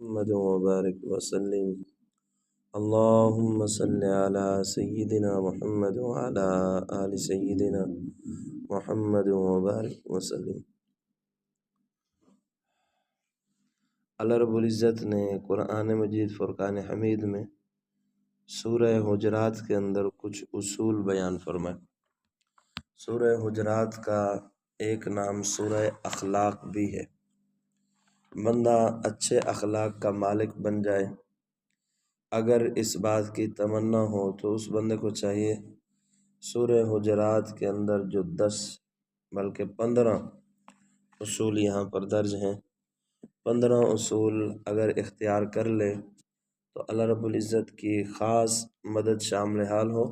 محمد وبارک وسلم اللهم صل على سيدنا محمد وعلى آل سيدنا محمد وبارک وسلم۔ اللہ رب العزت نے قرآن مجید فرقان حمید میں سورہ حجرات کے اندر کچھ اصول بیان فرمائے۔ سورہ حجرات کا ایک نام سورہ اخلاق بھی ہے۔ بندہ اچھے اخلاق کا مالک بن جائے، اگر اس بات کی تمنا ہو تو اس بندے کو چاہیے سورہ حجرات کے اندر جو 10 بلکہ 15 اصول یہاں پر درج ہیں، 15 اصول اگر اختیار کر لے تو اللہ رب العزت کی خاص مدد شامل حال ہو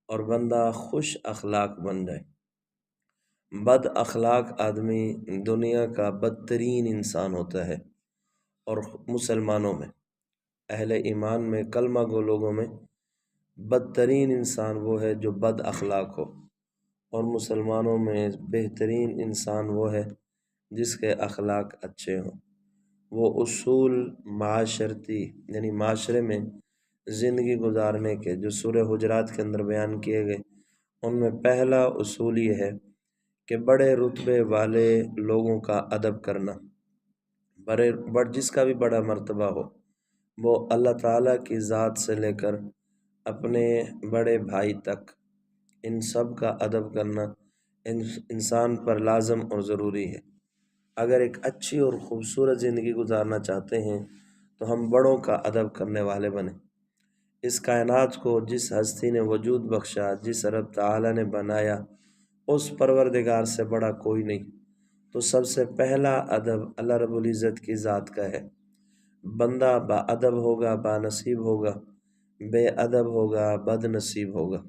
اور بندہ خوش اخلاق بن جائے۔ بد اخلاق آدمی دنیا کا بدترین انسان ہوتا ہے، اور مسلمانوں میں، اہل ایمان میں، کلمہ گو لوگوں میں بدترین انسان وہ ہے جو بد اخلاق ہو، اور مسلمانوں میں بہترین انسان وہ ہے جس کے اخلاق اچھے ہوں۔ وہ اصول معاشرتی یعنی معاشرے میں زندگی گزارنے کے جو سورہ حجرات کے اندر بیان کیے گئے، ان میں پہلا اصول یہ ہے کہ بڑے رتبے والے لوگوں کا ادب کرنا، جس کا بھی بڑا مرتبہ ہو، وہ اللہ تعالیٰ کی ذات سے لے کر اپنے بڑے بھائی تک، ان سب کا ادب کرنا انسان پر لازم اور ضروری ہے۔ اگر ایک اچھی اور خوبصورت زندگی گزارنا چاہتے ہیں تو ہم بڑوں کا ادب کرنے والے بنیں۔ اس کائنات کو جس ہستی نے وجود بخشا، جس رب تعالیٰ نے بنایا، اس پروردگار سے بڑا کوئی نہیں، تو سب سے پہلا ادب اللہ رب العزت کی ذات کا ہے۔ بندہ با ادب ہوگا با نصیب ہوگا، بے ادب ہوگا بد نصیب ہوگا۔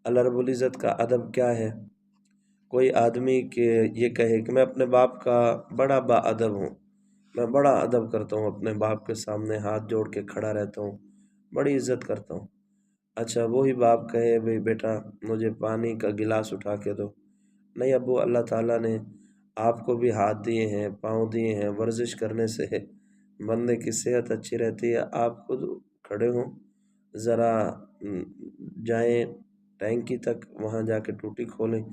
اللہ رب العزت کا ادب کیا ہے؟ کوئی آدمی کہ یہ کہے کہ میں اپنے باپ کا بڑا با ادب ہوں، میں بڑا ادب کرتا ہوں، اپنے باپ کے سامنے ہاتھ جوڑ کے کھڑا رہتا ہوں، بڑی عزت کرتا ہوں۔ اچھا وہی باپ کہے بھئی بیٹا مجھے پانی کا گلاس اٹھا کے دو، نہیں ابو، اللہ تعالیٰ نے آپ کو بھی ہاتھ دیے ہیں، پاؤں دیے ہیں، ورزش کرنے سے بندے کی صحت اچھی رہتی ہے، آپ خود کھڑے ہوں، ذرا جائیں ٹینکی تک، وہاں جا کے ٹوٹی کھولیں،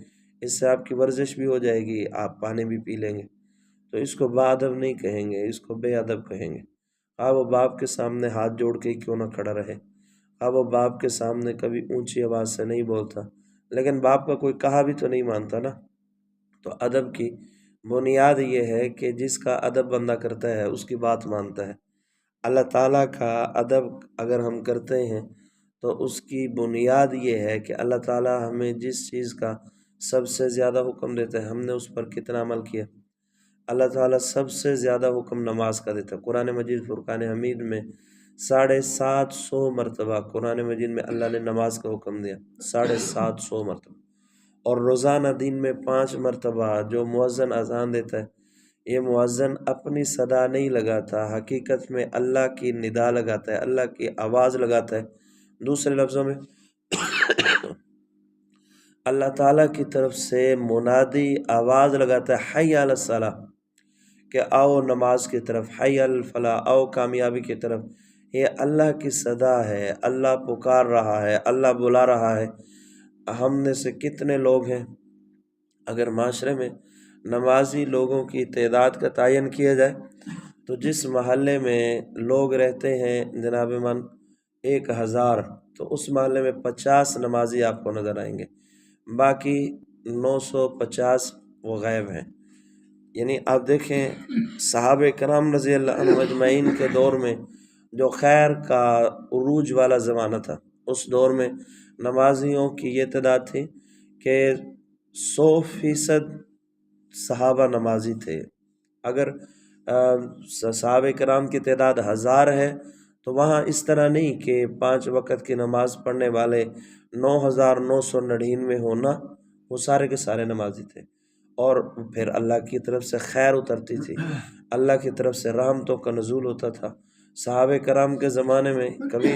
اس سے آپ کی ورزش بھی ہو جائے گی، آپ پانی بھی پی لیں گے۔ تو اس کو با ادب نہیں کہیں گے، اس کو بے ادب کہیں گے۔ وہ باپ کے سامنے ہاتھ جوڑ کے کیوں نہ کھڑا رہے، وہ باپ کے سامنے کبھی اونچی آواز سے نہیں بولتا، لیکن باپ کا کوئی کہا بھی تو نہیں مانتا نا۔ تو ادب کی بنیاد یہ ہے کہ جس کا ادب بندہ کرتا ہے اس کی بات مانتا ہے۔ اللہ تعالیٰ کا ادب اگر ہم کرتے ہیں تو اس کی بنیاد یہ ہے کہ اللہ تعالیٰ ہمیں جس چیز کا سب سے زیادہ حکم دیتا ہے ہم نے اس پر کتنا عمل کیا۔ اللہ تعالیٰ سب سے زیادہ حکم نماز کا دیتا ہے۔ قرآن مجید فرقان حمید میں 750 مرتبہ قرآن مجید میں اللہ نے نماز کا حکم دیا، 750 مرتبہ۔ اور روزانہ دن میں 5 مرتبہ جو مؤذن اذان دیتا ہے، یہ مؤذن اپنی صدا نہیں لگاتا، حقیقت میں اللہ کی ندا لگاتا ہے، اللہ کی آواز لگاتا ہے۔ دوسرے لفظوں میں اللہ تعالیٰ کی طرف سے منادی آواز لگاتا ہے، حی علی الصلاۃ، کہ آؤ نماز کی طرف، حی علی الفلاح، آؤ کامیابی کی طرف۔ یہ اللہ کی صدا ہے، اللہ پکار رہا ہے، اللہ بلا رہا ہے۔ ہم نے سے کتنے لوگ ہیں، اگر معاشرے میں نمازی لوگوں کی تعداد کا تعین کیا جائے تو جس محلے میں لوگ رہتے ہیں جناب من 1000، تو اس محلے میں 50 نمازی آپ کو نظر آئیں گے، باقی 950 وہ غائب ہیں۔ یعنی آپ دیکھیں صحابہ کرام رضی اللہ عنہ اجمعین کے دور میں جو خیر کا عروج والا زمانہ تھا، اس دور میں نمازیوں کی یہ تعداد تھی کہ 100% صحابہ نمازی تھے۔ اگر صحابہ کرام کی تعداد 1000 ہے تو وہاں اس طرح نہیں کہ 5 وقت کی نماز پڑھنے والے 9999 ہونا، وہ سارے کے سارے نمازی تھے۔ اور پھر اللہ کی طرف سے خیر اترتی تھی، اللہ کی طرف سے رحمتوں کا نزول ہوتا تھا۔ صحابہ کرام کے زمانے میں کبھی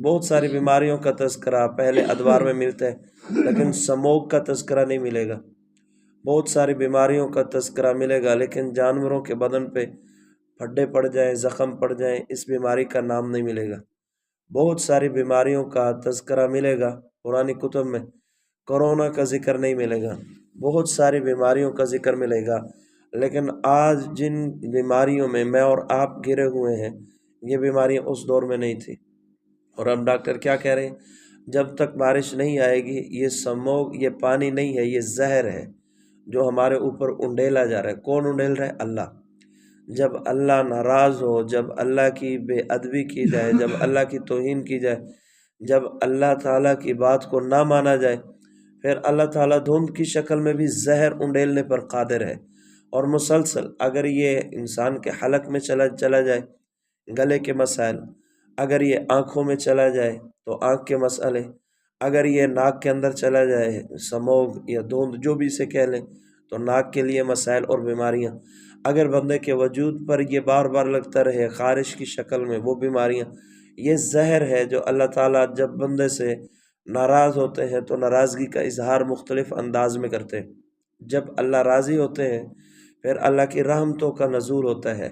بہت ساری بیماریوں کا تذکرہ پہلے ادوار میں ملتا ہے، لیکن سموگ کا تذکرہ نہیں ملے گا۔ بہت ساری بیماریوں کا تذکرہ ملے گا، لیکن جانوروں کے بدن پہ پھڈے پڑ جائیں، زخم پڑ جائیں، اس بیماری کا نام نہیں ملے گا۔ بہت ساری بیماریوں کا تذکرہ ملے گا قرآن کتب میں، کورونا کا ذکر نہیں ملے گا، بہت ساری بیماریوں کا ذکر ملے گا، لیکن آج جن بیماریوں میں میں اور آپ گرے ہوئے ہیں، یہ بیماریاں اس دور میں نہیں تھی۔ اور اب ڈاکٹر کیا کہہ رہے ہیں؟ جب تک بارش نہیں آئے گی، یہ سموگ، یہ پانی نہیں ہے، یہ زہر ہے جو ہمارے اوپر انڈیلا جا رہا ہے۔ کون انڈیل رہا ہے؟ اللہ۔ جب اللہ ناراض ہو، جب اللہ کی بے ادبی کی جائے، جب اللہ کی توہین کی جائے، جب اللہ تعالیٰ کی بات کو نہ مانا جائے، پھر اللہ تعالیٰ دھند کی شکل میں بھی زہر انڈیلنے پر قادر ہے۔ اور مسلسل اگر یہ انسان کے حلق میں چلا جائے گلے کے مسائل، اگر یہ آنکھوں میں چلا جائے تو آنکھ کے مسئلے، اگر یہ ناک کے اندر چلا جائے سموگ یا دھند جو بھی اسے کہہ لیں، تو ناک کے لیے مسائل اور بیماریاں، اگر بندے کے وجود پر یہ بار بار لگتا رہے خارش کی شکل میں، وہ بیماریاں، یہ زہر ہے جو اللہ تعالیٰ جب بندے سے ناراض ہوتے ہیں تو ناراضگی کا اظہار مختلف انداز میں کرتے ہیں۔ جب اللہ راضی ہوتے ہیں پھر اللہ کی رحمتوں کا نزول ہوتا ہے،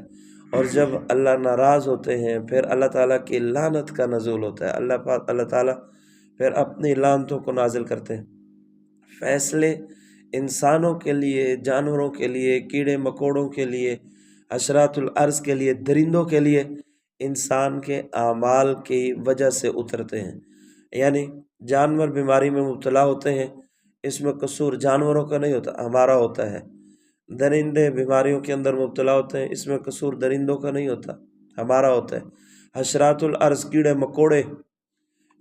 اور جب اللہ ناراض ہوتے ہیں پھر اللہ تعالیٰ کی لعنت کا نزول ہوتا ہے۔ اللہ تعالیٰ پھر اپنی لعنتوں کو نازل کرتے ہیں۔ فیصلے انسانوں کے لیے، جانوروں کے لیے، کیڑے مکوڑوں کے لیے، حشرات الارض کے لیے، درندوں کے لیے انسان کے اعمال کی وجہ سے اترتے ہیں۔ یعنی جانور بیماری میں مبتلا ہوتے ہیں، اس میں قصور جانوروں کا نہیں ہوتا، ہمارا ہوتا ہے۔ درندے بیماریوں کے اندر مبتلا ہوتے ہیں، اس میں قصور درندوں کا نہیں ہوتا، ہمارا ہوتا ہے۔ حشرات الارض، کیڑے مکوڑے،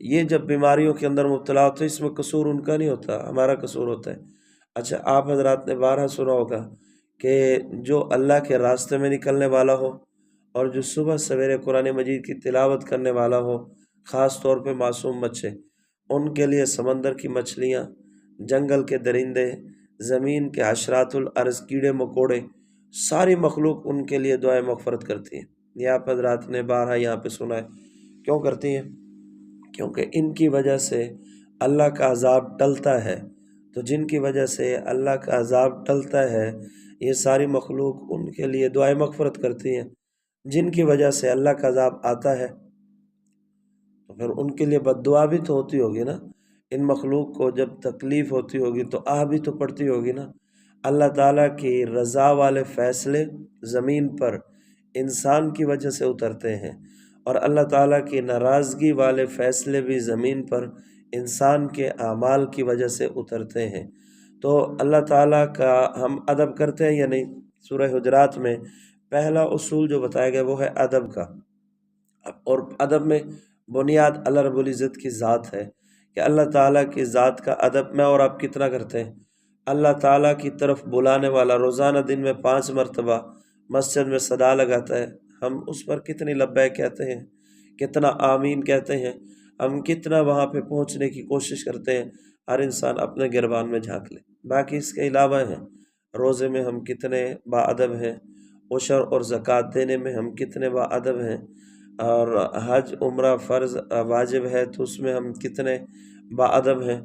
یہ جب بیماریوں کے اندر مبتلا ہوتے ہیں، اس میں قصور ان کا نہیں ہوتا، ہمارا قصور ہوتا ہے۔ اچھا، آپ حضرات نے بارہا سنا ہوگا کہ جو اللہ کے راستے میں نکلنے والا ہو اور جو صبح سویرے قرآن مجید کی تلاوت کرنے والا ہو، خاص طور پہ معصوم بچے، ان کے لیے سمندر کی مچھلیاں، جنگل کے درندے، زمین کے حشرات الارض، کیڑے مکوڑے، ساری مخلوق ان کے لیے دعائے مغفرت کرتی ہیں۔ یہ آپ حضرات نے بارہا یہاں پہ سنا ہے۔ کیوں کرتی ہیں؟ کیونکہ ان کی وجہ سے اللہ کا عذاب ٹلتا ہے۔ تو جن کی وجہ سے اللہ کا عذاب ٹلتا ہے، یہ ساری مخلوق ان کے لیے دعائے مغفرت کرتی ہیں۔ جن کی وجہ سے اللہ کا عذاب آتا ہے تو پھر ان کے لیے بد دعا بھی تو ہوتی ہوگی نا۔ ان مخلوق کو جب تکلیف ہوتی ہوگی تو آہ بھی تو پڑتی ہوگی نا۔ اللہ تعالیٰ کی رضا والے فیصلے زمین پر انسان کی وجہ سے اترتے ہیں، اور اللہ تعالیٰ کی ناراضگی والے فیصلے بھی زمین پر انسان کے اعمال کی وجہ سے اترتے ہیں۔ تو اللہ تعالیٰ کا ہم ادب کرتے ہیں یا نہیں؟ سورہ حجرات میں پہلا اصول جو بتایا گیا وہ ہے ادب کا، اور ادب میں بنیاد اللہ رب العزت کی ذات ہے کہ اللہ تعالیٰ کی ذات کا ادب میں اور آپ کتنا کرتے ہیں؟ اللہ تعالیٰ کی طرف بلانے والا روزانہ دن میں 5 مرتبہ مسجد میں صدا لگاتا ہے، ہم اس پر کتنی لبیک کہتے ہیں، کتنا آمین کہتے ہیں، ہم کتنا وہاں پہ پہنچنے کی کوشش کرتے ہیں۔ ہر انسان اپنے گریبان میں جھانک لے۔ باقی اس کے علاوہ ہیں، روزے میں ہم کتنے با ادب ہیں، عشر اور زکوٰۃ دینے میں ہم کتنے با ادب ہیں، اور حج عمرہ فرض واجب ہے تو اس میں ہم کتنے با ادب ہیں،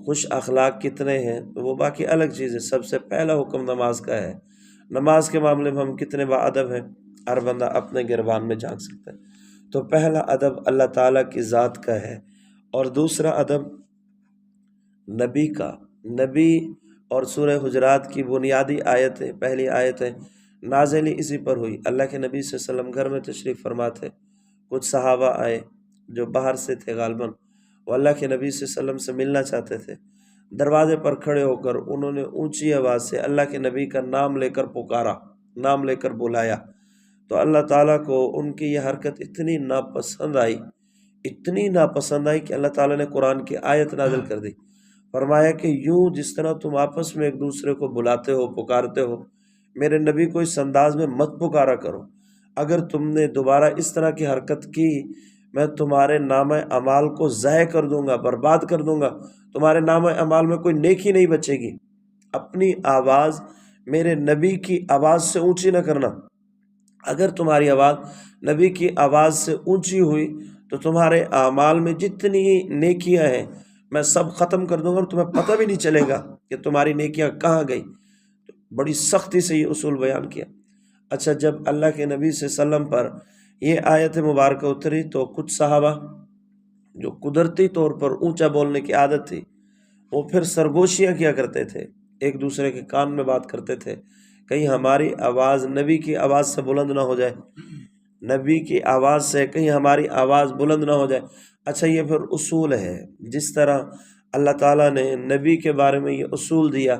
خوش اخلاق کتنے ہیں، وہ باقی الگ چیز ہے۔ سب سے پہلا حکم نماز کا ہے، نماز کے معاملے میں ہم کتنے با ادب ہیں، ہر بندہ اپنے گریبان میں جھانک سکتا ہے۔ تو پہلا ادب اللہ تعالیٰ کی ذات کا ہے، اور دوسرا ادب نبی کا۔ نبی اور سورہ حجرات کی بنیادی آیت ہے، پہلی آیت ہے، نازل اسی پر ہوئی۔ اللہ کے نبی صلی اللہ علیہ وسلم گھر میں تشریف فرما تھے، کچھ صحابہ آئے جو باہر سے تھے غالباً، وہ اللہ کے نبی صلی اللہ علیہ وسلم سے ملنا چاہتے تھے۔ دروازے پر کھڑے ہو کر انہوں نے اونچی آواز سے اللہ کے نبی کا نام لے کر پکارا، نام لے کر بلایا، تو اللہ تعالیٰ کو ان کی یہ حرکت اتنی ناپسند آئی، اتنی ناپسند آئی کہ اللہ تعالیٰ نے قرآن کی آیت نازل کر دی۔ فرمایا کہ یوں جس طرح تم آپس میں ایک دوسرے کو بلاتے ہو، پکارتے ہو، میرے نبی کو اس انداز میں مت پکارا کرو۔ اگر تم نے دوبارہ اس طرح کی حرکت کی، میں تمہارے نامہ اعمال کو ضائع کر دوں گا، برباد کر دوں گا، تمہارے نامہ اعمال میں کوئی نیکی نہیں بچے گی۔ اپنی آواز میرے نبی کی آواز سے اونچی نہ کرنا۔ اگر تمہاری آواز نبی کی آواز سے اونچی ہوئی تو تمہارے اعمال میں جتنی نیکیاں ہیں میں سب ختم کر دوں گا، اور تمہیں پتہ بھی نہیں چلے گا کہ تمہاری نیکیاں کہاں گئی۔ بڑی سختی سے یہ اصول بیان کیا۔ اچھا، جب اللہ کے نبی صلی اللہ علیہ وسلم پر یہ آیت مبارکہ اتری تو کچھ صحابہ جو قدرتی طور پر اونچا بولنے کی عادت تھی، وہ پھر سرگوشیاں کیا کرتے تھے، ایک دوسرے کے کان میں بات کرتے تھے، کہیں ہماری آواز نبی کی آواز سے بلند نہ ہو جائے، نبی کی آواز سے کہیں ہماری آواز بلند نہ ہو جائے۔ اچھا، یہ پھر اصول ہے، جس طرح اللہ تعالیٰ نے نبی کے بارے میں یہ اصول دیا،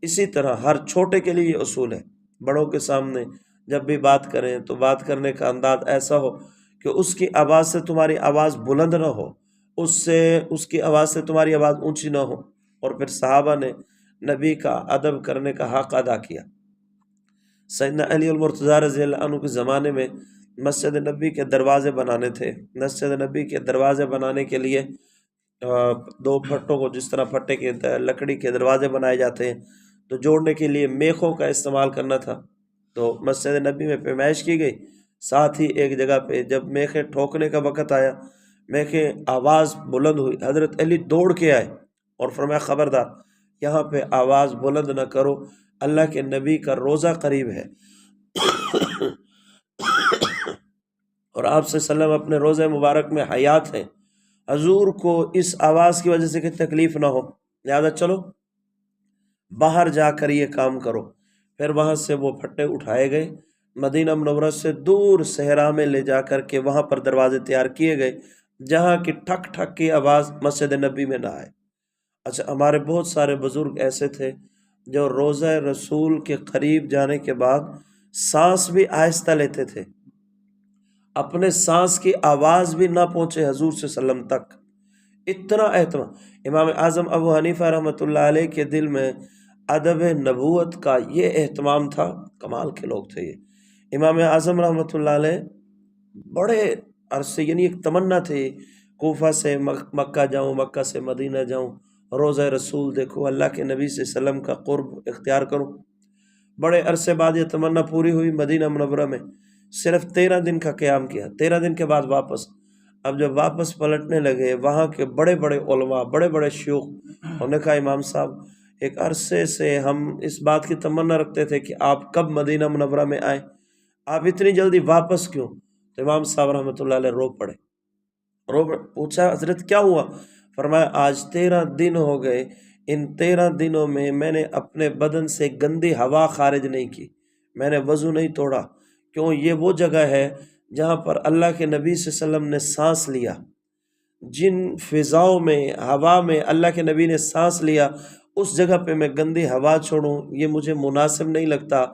اسی طرح ہر چھوٹے کے لیے یہ اصول ہے۔ بڑوں کے سامنے جب بھی بات کریں تو بات کرنے کا انداز ایسا ہو کہ اس کی آواز سے تمہاری آواز بلند نہ ہو، اس کی آواز سے تمہاری آواز اونچی نہ ہو۔ اور پھر صحابہ نے نبی کا ادب کرنے کا حق ادا کیا۔ سیدنا علی المرتضیٰ رضی اللہ عنہ کے زمانے میں مسجد نبی کے دروازے بنانے تھے۔ مسجد نبی کے دروازے بنانے کے لیے دو پھٹوں کو، جس طرح پھٹے کے لکڑی کے دروازے بنائے جاتے ہیں، تو جوڑنے کے لیے میخوں کا استعمال کرنا تھا۔ تو مسجد نبی میں پیمائش کی گئی، ساتھ ہی ایک جگہ پہ جب میخیں ٹھوکنے کا وقت آیا، میخیں آواز بلند ہوئی، حضرت علی دوڑ کے آئے اور فرمایا خبردار، یہاں پہ آواز بلند نہ کرو، اللہ کے نبی کا روزہ قریب ہے اور آپ صلی اللہ علیہ وسلم اپنے روزہ مبارک میں حیات ہیں، حضور کو اس آواز کی وجہ سے کہ تکلیف نہ ہو، لہذا چلو باہر جا کر یہ کام کرو۔ پھر وہاں سے وہ پھٹے اٹھائے گئے، مدینہ منورہ سے دور صحرا میں لے جا کر کے وہاں پر دروازے تیار کیے گئے، جہاں کی ٹھک ٹھک کی آواز مسجد نبی میں نہ آئے۔ اچھا، ہمارے بہت سارے بزرگ ایسے تھے جو روزہ رسول کے قریب جانے کے بعد سانس بھی آہستہ لیتے تھے، اپنے سانس کی آواز بھی نہ پہنچے حضور صلی اللہ علیہ وسلم تک، اتنا اہتمام۔ امام اعظم ابو حنیفہ رحمۃ اللہ علیہ کے دل میں ادب نبوت کا یہ اہتمام تھا، کمال کے لوگ تھے یہ۔ امام اعظم رحمۃ اللہ علیہ بڑے عرصے، یعنی ایک تمنا تھی، کوفہ سے مکہ جاؤں، مکہ سے مدینہ جاؤں، روزہ رسول دیکھو، اللہ کے نبی صلی اللہ علیہ وسلم کا قرب اختیار کروں۔ بڑے عرصے بعد یہ تمنا پوری ہوئی، مدینہ منورہ میں صرف 13 دن کا قیام کیا، 13 دن کے بعد واپس۔ اب جب واپس پلٹنے لگے، وہاں کے بڑے بڑے علماء، بڑے بڑے شیوخ، انہوں نے کہا امام صاحب ایک عرصے سے ہم اس بات کی تمنا رکھتے تھے کہ آپ کب مدینہ منورہ میں آئیں، آپ اتنی جلدی واپس کیوں؟ تو امام صاحب رحمۃ اللہ علیہ رو پڑے۔ پوچھا حضرت کیا ہوا؟ فرمایا آج 13 دن ہو گئے، ان 13 دنوں میں میں نے اپنے بدن سے گندی ہوا خارج نہیں کی، میں نے وضو نہیں توڑا، کیوں؟ یہ وہ جگہ ہے جہاں پر اللہ کے نبی صلی اللہ علیہ وسلم نے سانس لیا، جن فضاؤں میں، ہوا میں اللہ کے نبی نے سانس لیا، اس جگہ پہ میں گندی ہوا چھوڑوں، یہ مجھے مناسب نہیں لگتا،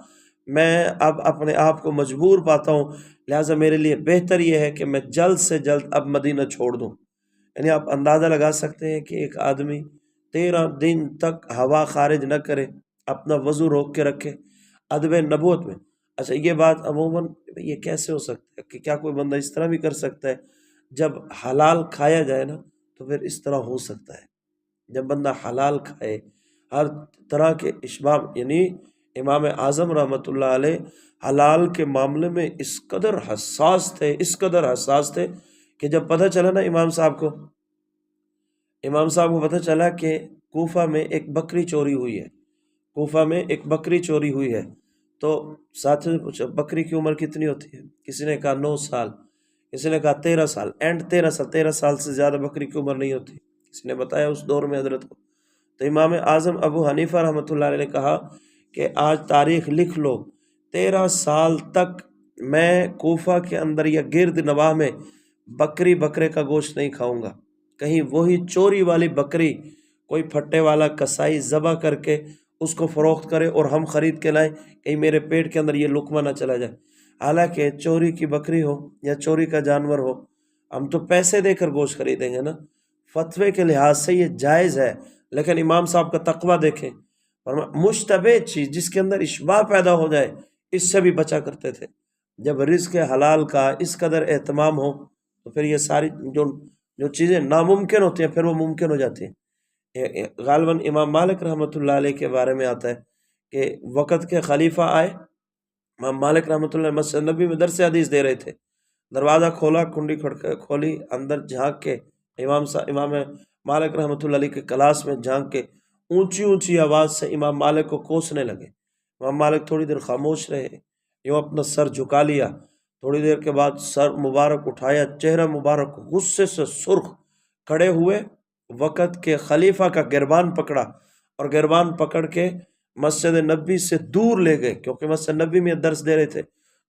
میں اب اپنے آپ کو مجبور پاتا ہوں، لہٰذا میرے لیے بہتر یہ ہے کہ میں جلد سے جلد اب مدینہ چھوڑ دوں۔ یعنی آپ اندازہ لگا سکتے ہیں کہ ایک آدمی 13 دن تک ہوا خارج نہ کرے، اپنا وضو روک کے رکھے، ادب نبوت میں۔ اچھا، یہ بات عموماً یہ کیسے ہو سکتا ہے کہ کیا کوئی بندہ اس طرح بھی کر سکتا ہے؟ جب حلال کھایا جائے نا تو پھر اس طرح ہو سکتا ہے، جب بندہ حلال کھائے، ہر طرح کے اشباب، یعنی امام اعظم رحمۃ اللہ علیہ حلال کے معاملے میں اس قدر حساس تھے کہ جب پتہ چلا نا امام صاحب کو پتہ چلا کہ کوفہ میں ایک بکری چوری ہوئی ہے، تو ساتھیوں نے پوچھا بکری کی عمر کتنی ہوتی ہے؟ کسی نے کہا 9 سال، کسی نے کہا 13 سال، 13 سال سے زیادہ بکری کی عمر نہیں ہوتی، کسی نے بتایا اس دور میں حضرت کو۔ تو امام اعظم ابو حنیفہ رحمۃ اللہ علیہ نے کہا کہ آج تاریخ لکھ لو، 13 سال تک میں کوفہ کے اندر یا گرد نواح میں بکرے کا گوشت نہیں کھاؤں گا، کہیں وہی چوری والی بکری کوئی پھٹے والا کسائی ذبح کر کے اس کو فروخت کرے اور ہم خرید کے لائیں، کہیں میرے پیٹ کے اندر یہ لقمہ نہ چلا جائے۔ حالانکہ چوری کی بکری ہو یا چوری کا جانور ہو، ہم تو پیسے دے کر گوشت خریدیں گے نا، فتوے کے لحاظ سے یہ جائز ہے، لیکن امام صاحب کا تقویٰ دیکھیں، مشتبہ چیز جس کے اندر اشباع پیدا ہو جائے اس سے بھی بچا کرتے تھے۔ جب رزق حلال کا اس قدر اہتمام ہو تو پھر یہ ساری جو چیزیں ناممکن ہوتی ہیں پھر وہ ممکن ہو جاتی ہیں۔ غالباً امام مالک رحمۃ اللہ علیہ کے بارے میں آتا ہے کہ وقت کے خلیفہ آئے، امام مالک رحمۃ اللہ علیہ مسجد نبی میں درس حدیث دے رہے تھے، دروازہ کھولا، کنڈی کھولی، اندر جھانک کے امام مالک رحمۃ اللہ علیہ کے کلاس میں جھانک کے اونچی آواز سے امام مالک کو کوسنے لگے۔ امام مالک تھوڑی دیر خاموش رہے، یوں اپنا سر جھکا لیا، تھوڑی دیر کے بعد سر مبارک اٹھایا، چہرہ مبارک غصے سے سرخ، کھڑے ہوئے، وقت کے خلیفہ کا گربان پکڑا اور گربان پکڑ کے مسجد نبی سے دور لے گئے، کیونکہ مسجد نبی میں درس دے رہے تھے،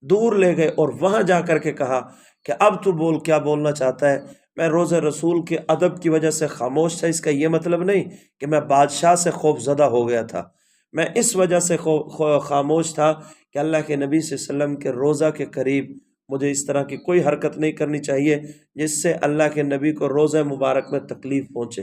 دور لے گئے اور وہاں جا کر کے کہا کہ اب تو بول، کیا بولنا چاہتا ہے؟ میں روزہ رسول کے ادب کی وجہ سے خاموش تھا، اس کا یہ مطلب نہیں کہ میں بادشاہ سے خوف زدہ ہو گیا تھا، میں اس وجہ سے خاموش تھا کہ اللہ کے نبی صلی اللہ علیہ وسلم کے روزہ کے قریب مجھے اس طرح کی کوئی حرکت نہیں کرنی چاہیے جس سے اللہ کے نبی کو روزہ مبارک میں تکلیف پہنچے۔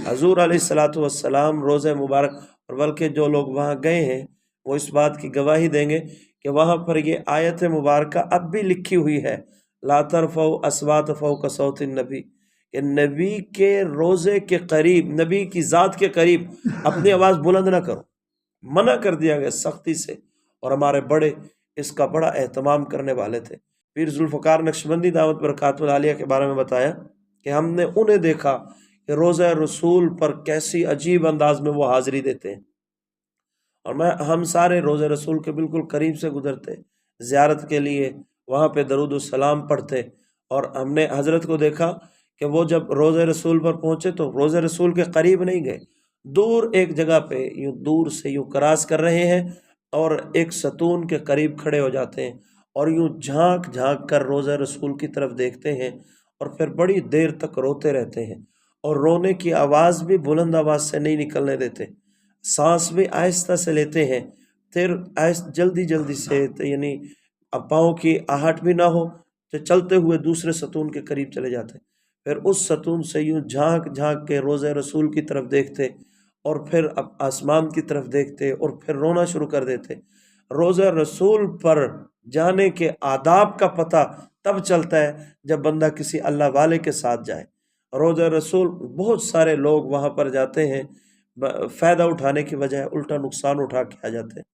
حضور علیہ الصلوۃ والسلام روزہ مبارک، اور بلکہ جو لوگ وہاں گئے ہیں وہ اس بات کی گواہی دیں گے کہ وہاں پر یہ آیت مبارکہ اب بھی لکھی ہوئی ہے، لا ترفعوا اصواتکم فوق صوت النبی، کہ نبی کے روزے کے قریب، نبی کی ذات کے قریب اپنی آواز بلند نہ کرو، منع کر دیا گیا سختی سے۔ اور ہمارے بڑے اس کا بڑا اہتمام کرنے والے تھے۔ پیر ذوالفقار نقشبندی دعوت برکاتہ العالیہ کے بارے میں بتایا کہ ہم نے انہیں دیکھا کہ روزہ رسول پر کیسی عجیب انداز میں وہ حاضری دیتے ہیں، اور ہم سارے روزہ رسول کے بالکل قریب سے گزرتے، زیارت کے لیے وہاں پہ درود السلام پڑھتے، اور ہم نے حضرت کو دیکھا کہ وہ جب روزہ رسول پر پہنچے تو روزہ رسول کے قریب نہیں گئے، دور ایک جگہ پہ یوں دور سے یوں کراس کر رہے ہیں اور ایک ستون کے قریب کھڑے ہو جاتے ہیں اور یوں جھانک جھانک کر روزہ رسول کی طرف دیکھتے ہیں، اور پھر بڑی دیر تک روتے رہتے ہیں، اور رونے کی آواز بھی بلند آواز سے نہیں نکلنے دیتے، سانس بھی آہستہ سے لیتے ہیں، پھر جلدی جلدی سے، یعنی پاؤں کی آہٹ بھی نہ ہو تو چلتے ہوئے دوسرے ستون کے قریب چلے جاتے، پھر اس ستون سے یوں جھانک جھانک کے روزہ رسول کی طرف دیکھتے، اور پھر آسمان کی طرف دیکھتے اور پھر رونا شروع کر دیتے۔ روزہ رسول پر جانے کے آداب کا پتہ تب چلتا ہے جب بندہ کسی اللہ والے کے ساتھ جائے۔ روزہ رسول بہت سارے لوگ وہاں پر جاتے ہیں، فائدہ اٹھانے کی بجائے الٹا نقصان اٹھا کے آ جاتے ہیں۔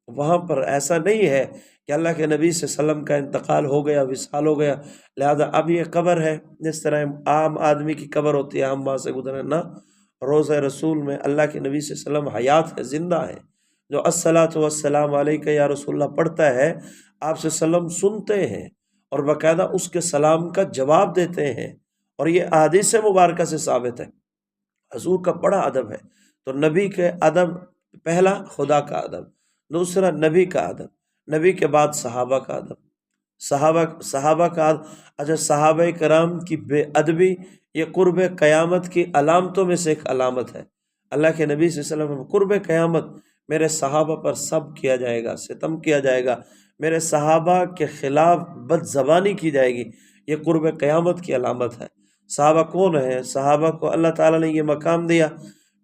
وہاں پر ایسا نہیں ہے کہ اللہ کے نبی صلی اللہ علیہ وسلم کا انتقال ہو گیا، وصال ہو گیا، لہذا اب یہ قبر ہے جس طرح عام آدمی کی قبر ہوتی ہے، ہم وہاں سے گزرے، نہ، روزہ رسول میں اللہ کے نبی صلی اللہ علیہ وسلم حیات ہے، زندہ ہے، جو الصلاۃ والسلام علیک یا رسول اللہ پڑھتا ہے، آپ صلی اللہ علیہ وسلم سنتے ہیں اور باقاعدہ اس کے سلام کا جواب دیتے ہیں، اور یہ احادیث مبارکہ سے ثابت ہے۔ حضور کا بڑا ادب ہے، تو نبی کے ادب، پہلا خدا کا ادب، دوسرا نبی کا ادب، نبی کے بعد صحابہ کا ادب، صحابہ کا ادب۔ اچھا، صحابہ کرام کی بے ادبی یہ قرب قیامت کی علامتوں میں سے ایک علامت ہے۔ اللہ کے نبی صلی اللہ علیہ وسلم، قرب قیامت میرے صحابہ پر سب کیا جائے گا، ستم کیا جائے گا، میرے صحابہ کے خلاف بد زبانی کی جائے گی، یہ قرب قیامت کی علامت ہے۔ صحابہ کون ہیں؟ صحابہ کو اللہ تعالیٰ نے یہ مقام دیا،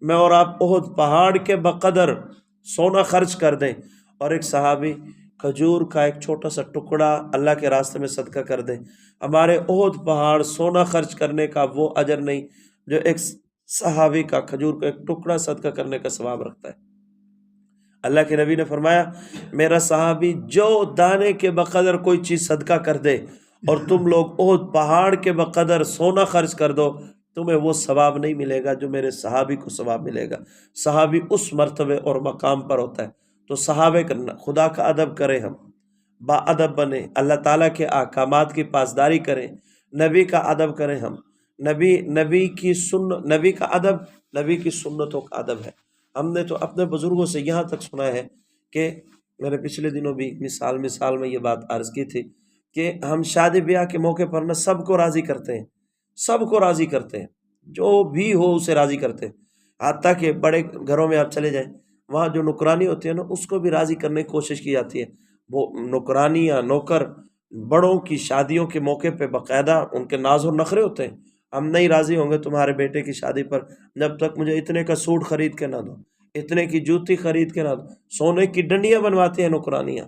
میں اور آپ احد پہاڑ کے بقدر سونا خرچ کر دیں اور ایک صحابی کھجور کا ایک چھوٹا سا ٹکڑا اللہ کے راستے میں صدقہ کر دیں، ہمارے احد پہاڑ سونا خرچ کرنے کا وہ اجر نہیں جو ایک صحابی کا کھجور کا ایک ٹکڑا صدقہ کرنے کا ثواب رکھتا ہے۔ اللہ کے نبی نے فرمایا، میرا صحابی جو دانے کے بقدر کوئی چیز صدقہ کر دے اور تم لوگ احد پہاڑ کے بقدر سونا خرچ کر دو، تمہیں وہ ثواب نہیں ملے گا جو میرے صحابی کو ثواب ملے گا۔ صحابی اس مرتبے اور مقام پر ہوتا ہے۔ تو صحابہ کرنا، خدا کا ادب کریں، ہم با ادب بنیں، اللہ تعالیٰ کے احکامات کی پاسداری کریں، نبی کا ادب کریں، ہم نبی کا ادب نبی کی سنتوں کا ادب ہے۔ ہم نے تو اپنے بزرگوں سے یہاں تک سنا ہے کہ میں نے پچھلے دنوں بھی مثال میں یہ بات عرض کی تھی کہ ہم شادی بیاہ کے موقع پر نہ سب کو راضی کرتے ہیں، سب کو راضی کرتے ہیں، جو بھی ہو اسے راضی کرتے ہیں، حتیٰ کہ بڑے گھروں میں آپ چلے جائیں، وہاں جو نوکرانی ہوتی ہے نا، اس کو بھی راضی کرنے کی کوشش کی جاتی ہے۔ وہ نوکرانی یا نوکر بڑوں کی شادیوں کے موقع پہ باقاعدہ ان کے ناز و نخرے ہوتے ہیں، ہم نہیں راضی ہوں گے تمہارے بیٹے کی شادی پر جب تک مجھے اتنے کا سوٹ خرید کے نہ دو، اتنے کی جوتی خرید کے نہ دو، سونے کی ڈنڈیاں بنواتے ہیں نوکرانیاں،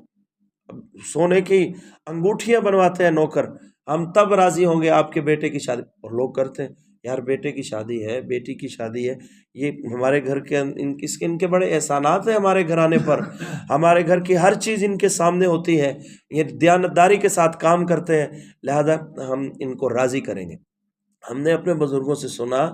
سونے کی انگوٹھیاں بنواتے ہیں نوکر، ہم تب راضی ہوں گے آپ کے بیٹے کی شادی۔ اور لوگ کرتے ہیں، یار بیٹے کی شادی ہے، بیٹی کی شادی ہے، یہ ہمارے گھر کے ان کے بڑے احسانات ہیں ہمارے گھرانے پر، ہمارے گھر کی ہر چیز ان کے سامنے ہوتی ہے، یہ دیانتداری کے ساتھ کام کرتے ہیں، لہذا ہم ان کو راضی کریں گے۔ ہم نے اپنے بزرگوں سے سنا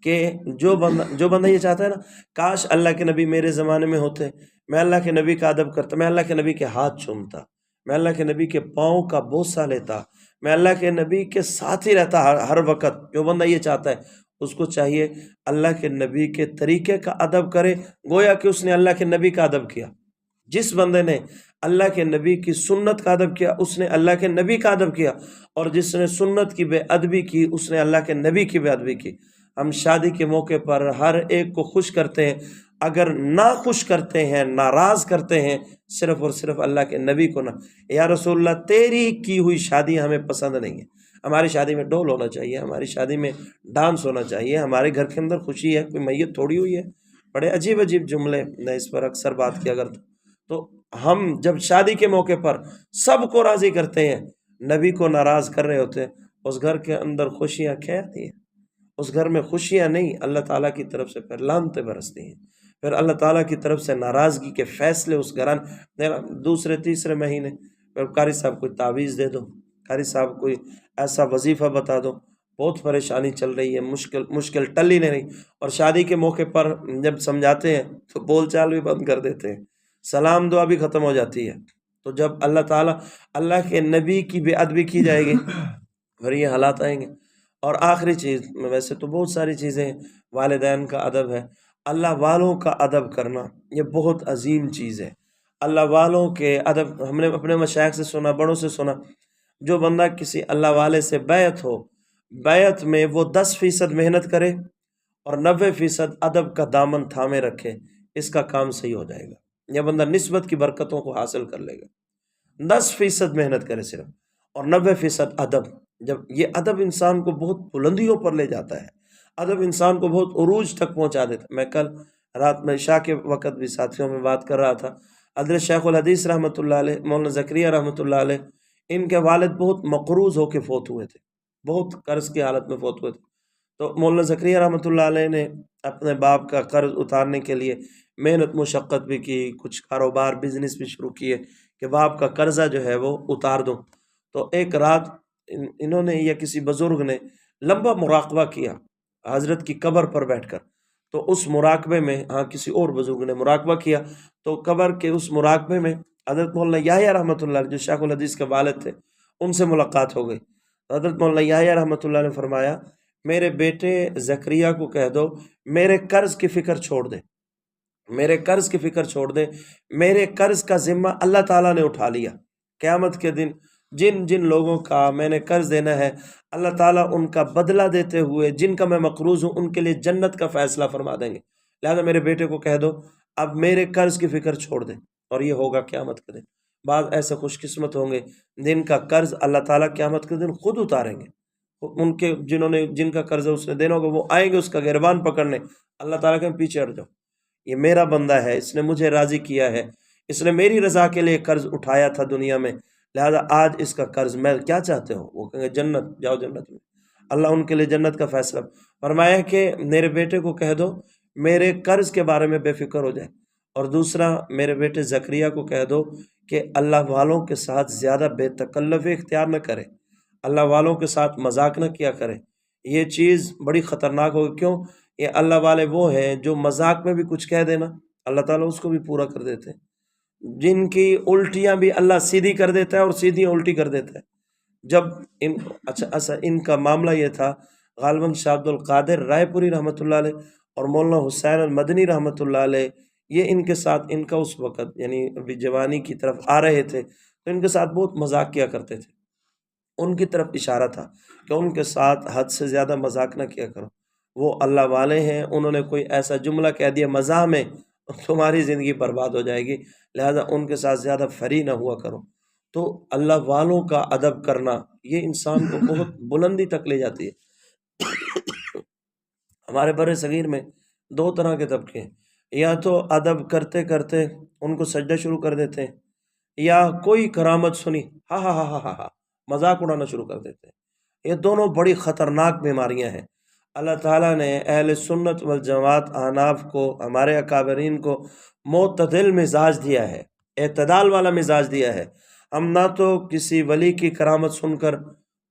کہ جو بندہ یہ چاہتا ہے نا، کاش اللہ کے نبی میرے زمانے میں ہوتے، میں اللہ کے نبی کا ادب کرتا، میں اللہ کے نبی کے ہاتھ چومتا، میں اللہ کے نبی کے پاؤں کا بوسہ لیتا، میں اللہ کے نبی کے ساتھ ہی رہتا ہر وقت۔ جو بندہ یہ چاہتا ہے اس کو چاہیے اللہ کے نبی کے طریقے کا ادب کرے، گویا کہ اس نے اللہ کے نبی کا ادب کیا۔ جس بندے نے اللہ کے نبی کی سنت کا ادب کیا اس نے اللہ کے نبی کا ادب کیا، اور جس نے سنت کی بے ادبی کی اس نے اللہ کے نبی کی بے ادبی کی۔ ہم شادی کے موقع پر ہر ایک کو خوش کرتے ہیں، اگر نہ خوش کرتے ہیں، ناراض کرتے ہیں صرف اور صرف اللہ کے نبی کو، نہ یا رسول اللہ تیری کی ہوئی شادی ہمیں پسند نہیں ہے، ہماری شادی میں ڈول ہونا چاہیے، ہماری شادی میں ڈانس ہونا چاہیے، ہمارے گھر کے اندر خوشی ہے، کوئی میت تھوڑی ہوئی ہے۔ بڑے عجیب عجیب جملے، میں اس پر اکثر بات کیا کرتا ہوں۔ تو ہم جب شادی کے موقع پر سب کو راضی کرتے ہیں، نبی کو ناراض کر رہے ہوتے ہیں، اس گھر کے اندر خوشیاں کیا آتی ہیں؟ اس گھر میں خوشیاں نہیں، اللہ تعالیٰ کی طرف سے پھر لعنتیں برستی ہیں، پھر اللہ تعالیٰ کی طرف سے ناراضگی کے فیصلے اس گھران۔ دوسرے تیسرے مہینے پھر قاری صاحب کوئی تعویذ دے دو، قاری صاحب کوئی ایسا وظیفہ بتا دو، بہت پریشانی چل رہی ہے، مشکل ٹل ہی نہیں رہی، اور شادی کے موقع پر جب سمجھاتے ہیں تو بول چال بھی بند کر دیتے ہیں، سلام دعا بھی ختم ہو جاتی ہے۔ تو جب اللہ تعالیٰ اللہ کے نبی کی بے ادبی کی جائے گی پھر یہ حالات آئیں گے۔ اور آخری چیز، ویسے تو بہت ساری چیزیں، والدین کا ادب ہے، اللہ والوں کا ادب کرنا یہ بہت عظیم چیز ہے۔ اللہ والوں کے ادب ہم نے اپنے مشائخ سے سنا، بڑوں سے سنا، جو بندہ کسی اللہ والے سے بیعت ہو، بیعت میں وہ 10% محنت کرے اور 90% ادب کا دامن تھامے رکھے، اس کا کام صحیح ہو جائے گا، یہ بندہ نسبت کی برکتوں کو حاصل کر لے گا۔ 10% محنت کرے صرف، اور 90% ادب۔ جب یہ ادب انسان کو بہت بلندیوں پر لے جاتا ہے، ادب انسان کو بہت عروج تک پہنچا دیتا ہے۔ میں کل رات میں عشاء کے وقت بھی ساتھیوں میں بات کر رہا تھا، حضرت شیخ الحدیث رحمۃ اللہ علیہ، مولانا زکریا رحمۃ اللہ علیہ، ان کے والد بہت مقروض ہو کے فوت ہوئے تھے، بہت قرض کی حالت میں فوت ہوئے تھے۔ تو مولانا زکریا رحمۃ اللہ علیہ نے اپنے باپ کا قرض اتارنے کے لیے محنت مشقت بھی کی، کچھ کاروبار بزنس بھی شروع کیے کہ باپ کا قرضہ جو ہے وہ اتار دوں۔ تو ایک رات انہوں نے یا کسی بزرگ نے لمبا مراقبہ کیا حضرت کی قبر پر بیٹھ کر، تو اس مراقبے میں، کسی اور بزرگ نے مراقبہ کیا، تو قبر کے اس مراقبے میں حضرت مولانا یحییٰ رحمۃ اللہ علیہ جو شیخ الحدیث کے والد تھے ان سے ملاقات ہو گئی۔ حضرت مولانا یحییٰ رحمۃ اللہ نے فرمایا، میرے بیٹے زکریا کو کہہ دو میرے قرض کی فکر چھوڑ دے، میرے قرض کی فکر چھوڑ دے، میرے قرض کا ذمہ اللہ تعالیٰ نے اٹھا لیا۔ قیامت کے دن جن جن لوگوں کا میں نے قرض دینا ہے، اللہ تعالیٰ ان کا بدلہ دیتے ہوئے جن کا میں مقروض ہوں ان کے لیے جنت کا فیصلہ فرما دیں گے، لہذا میرے بیٹے کو کہہ دو اب میرے قرض کی فکر چھوڑ دے، اور یہ ہوگا قیامت کے دن۔ بعض ایسے خوش قسمت ہوں گے جن کا قرض اللہ تعالیٰ قیامت کے دن خود اتاریں گے، ان کے جن کا قرض اس نے دینا ہوگا وہ آئیں گے اس کا گریبان پکڑنے، اللہ تعالیٰ کے پیچھے ہٹ جاؤ، یہ میرا بندہ ہے، اس نے مجھے راضی کیا ہے، اس نے میری رضا کے لیے قرض اٹھایا تھا دنیا میں، لہذا آج اس کا قرض میں کیا چاہتے ہو؟ وہ کہیں گے جنت، جاؤ جنت میں۔ اللہ ان کے لیے جنت کا فیصلہ فرمایا کہ میرے بیٹے کو کہہ دو میرے قرض کے بارے میں بے فکر ہو جائے، اور دوسرا میرے بیٹے زکریا کو کہہ دو کہ اللہ والوں کے ساتھ زیادہ بے تکلفی اختیار نہ کرے، اللہ والوں کے ساتھ مذاق نہ کیا کرے، یہ چیز بڑی خطرناک ہوگی۔ کیوں؟ یہ اللہ والے وہ ہیں جو مذاق میں بھی کچھ کہہ دینا اللہ تعالیٰ اس کو بھی پورا کر دیتے ہیں، جن کی الٹیاں بھی اللہ سیدھی کر دیتا ہے اور سیدھی الٹی کر دیتا ہے۔ جب ان کا معاملہ یہ تھا، غالباً شاہ عبد القادر رائے پوری رحمۃ اللہ علیہ اور مولانا حسین المدنی رحمۃ اللہ علیہ، یہ ان کے ساتھ، ان کا اس وقت یعنی ابھی جوانی کی طرف آ رہے تھے تو ان کے ساتھ بہت مذاق کیا کرتے تھے، ان کی طرف اشارہ تھا کہ ان کے ساتھ حد سے زیادہ مذاق نہ کیا کرو، وہ اللہ والے ہیں، انہوں نے کوئی ایسا جملہ کہہ دیا مزاح میں تمہاری زندگی برباد ہو جائے گی، لہذا ان کے ساتھ زیادہ فری نہ ہوا کرو۔ تو اللہ والوں کا ادب کرنا یہ انسان کو بہت بلندی تک لے جاتی ہے۔ ہمارے بر صغیر میں 2 طرح کے طبقے ہیں، یا تو ادب کرتے کرتے ان کو سجدہ شروع کر دیتے ہیں، یا کوئی کرامت سنی ہاں ہاں ہاں ہاں ہاں مذاق اڑانا شروع کر دیتے ہیں۔ یہ دونوں بڑی خطرناک بیماریاں ہیں۔ اللہ تعالیٰ نے اہل سنت والجماعت احناف کو، ہمارے اکابرین کو معتدل مزاج دیا ہے، اعتدال والا مزاج دیا ہے۔ ہم نہ تو کسی ولی کی کرامت سن کر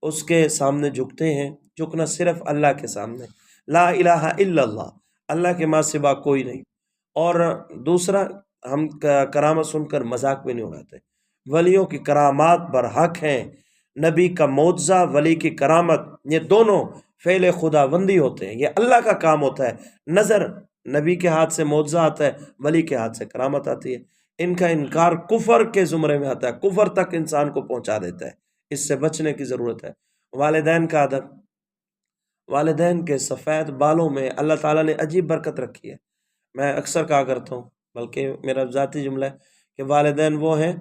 اس کے سامنے جھکتے ہیں، جھکنا صرف اللہ کے سامنے، لا الہ الا اللہ، اللہ کے ماں سوا کوئی نہیں، اور دوسرا ہم کرامت سن کر مذاق بھی نہیں اڑاتے۔ ولیوں کی کرامات برحق ہیں، نبی کا معجزہ، ولی کی کرامت، یہ دونوں فعل خداوندی ہوتے ہیں، یہ اللہ کا کام ہوتا ہے۔ نظر نبی کے ہاتھ سے معجزہ آتا ہے، ولی کے ہاتھ سے کرامت آتی ہے۔ ان کا انکار کفر کے زمرے میں آتا ہے، کفر تک انسان کو پہنچا دیتا ہے، اس سے بچنے کی ضرورت ہے۔ والدین کا ادب، والدین کے سفید بالوں میں اللہ تعالیٰ نے عجیب برکت رکھی ہے۔ میں اکثر کہا کرتا ہوں، بلکہ میرا ذاتی جملہ ہے کہ والدین وہ ہیں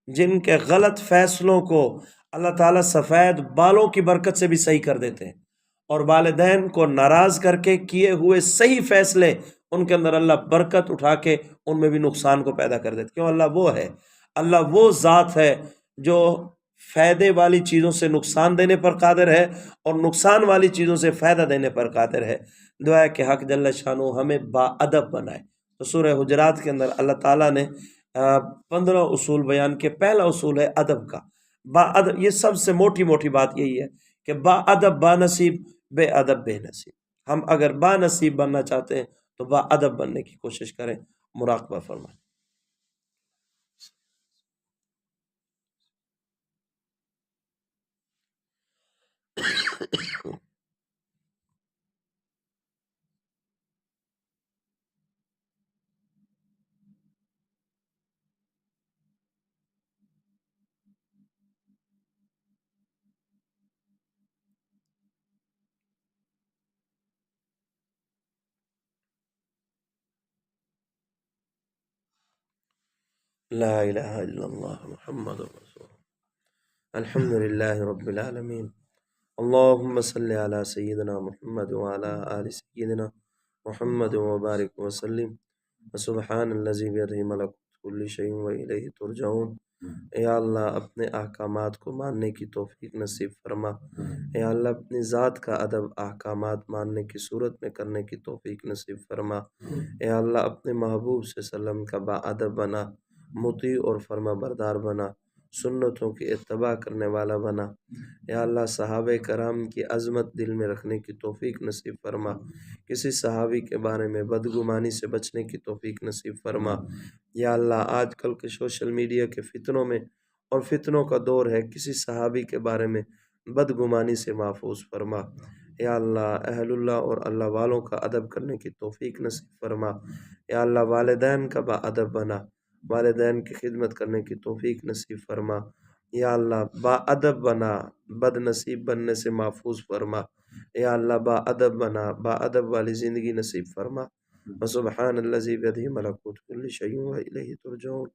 جن کے غلط فیصلوں کو اللہ تعالیٰ سفید بالوں کی برکت سے بھی صحیح کر دیتے ہیں، اور والدین کو ناراض کر کے کیے ہوئے صحیح فیصلے ان کے اندر اللہ برکت اٹھا کے ان میں بھی نقصان کو پیدا کر دیتے۔ کیوں؟ اللہ وہ ہے، اللہ وہ ذات ہے جو فائدے والی چیزوں سے نقصان دینے پر قادر ہے اور نقصان والی چیزوں سے فائدہ دینے پر قادر ہے۔ دعا ہے کہ حق جل شانہ ہمیں با ادب بنائے۔ تو سورہ حجرات کے اندر اللہ تعالیٰ نے 15 اصول بیان کے، پہلا اصول ہے ادب کا۔ با ادب، یہ سب سے موٹی موٹی بات یہی ہے کہ با ادب با نصیب، بے ادب بے نصیب۔ ہم اگر با نصیب بننا چاہتے ہیں تو با ادب بننے کی کوشش کریں۔ مراقبہ فرمائیں۔ لا الہ الا اللہ محمد رسول اللہ۔ الحمد للہ رب العالمین، اللہم صلی علی سیدنا محمد وعلی آل سیدنا محمد وبارک وسلم۔ سبحان الذی بیدہ ملکوت کل شیء والیہ ترجعون۔ اے اللہ اپنے احکامات کو ماننے کی توفیق نصیب فرما۔ اے اللہ اپنی ذات کا ادب احکامات ماننے کی صورت میں کرنے کی توفیق نصیب فرما۔ اے اللہ اپنے محبوب صلی اللہ علیہ وسلم کا با ادب بنا، مطیع اور فرما بردار بنا، سنتوں کی اتباع کرنے والا بنا۔ یا اللہ صحابہ کرام کی عظمت دل میں رکھنے کی توفیق نصیب فرما، کسی صحابی کے بارے میں بدگمانی سے بچنے کی توفیق نصیب فرما۔ یا اللہ آج کل کے سوشل میڈیا کے فتنوں میں، اور فتنوں کا دور ہے، کسی صحابی کے بارے میں بدگمانی سے محفوظ فرما۔ یا اللہ اہل اللہ اور اللہ والوں کا ادب کرنے کی توفیق نصیب فرما۔ یا اللہ والدین کا با ادب بنا، والدین کی خدمت کرنے کی توفیق نصیب فرما۔ یا اللہ با ادب بنا، بد نصیب بننے سے محفوظ فرما۔ یا اللہ با ادب بنا، با ادب والی زندگی نصیب فرما۔ وسبحان الذی بیدہ ملکوت کل شیء والیہ ترجعون۔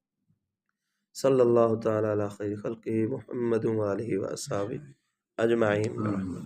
صلی اللہ تعالی علی خیر خلقہ محمد وآلہ وصحبہ اجمعین۔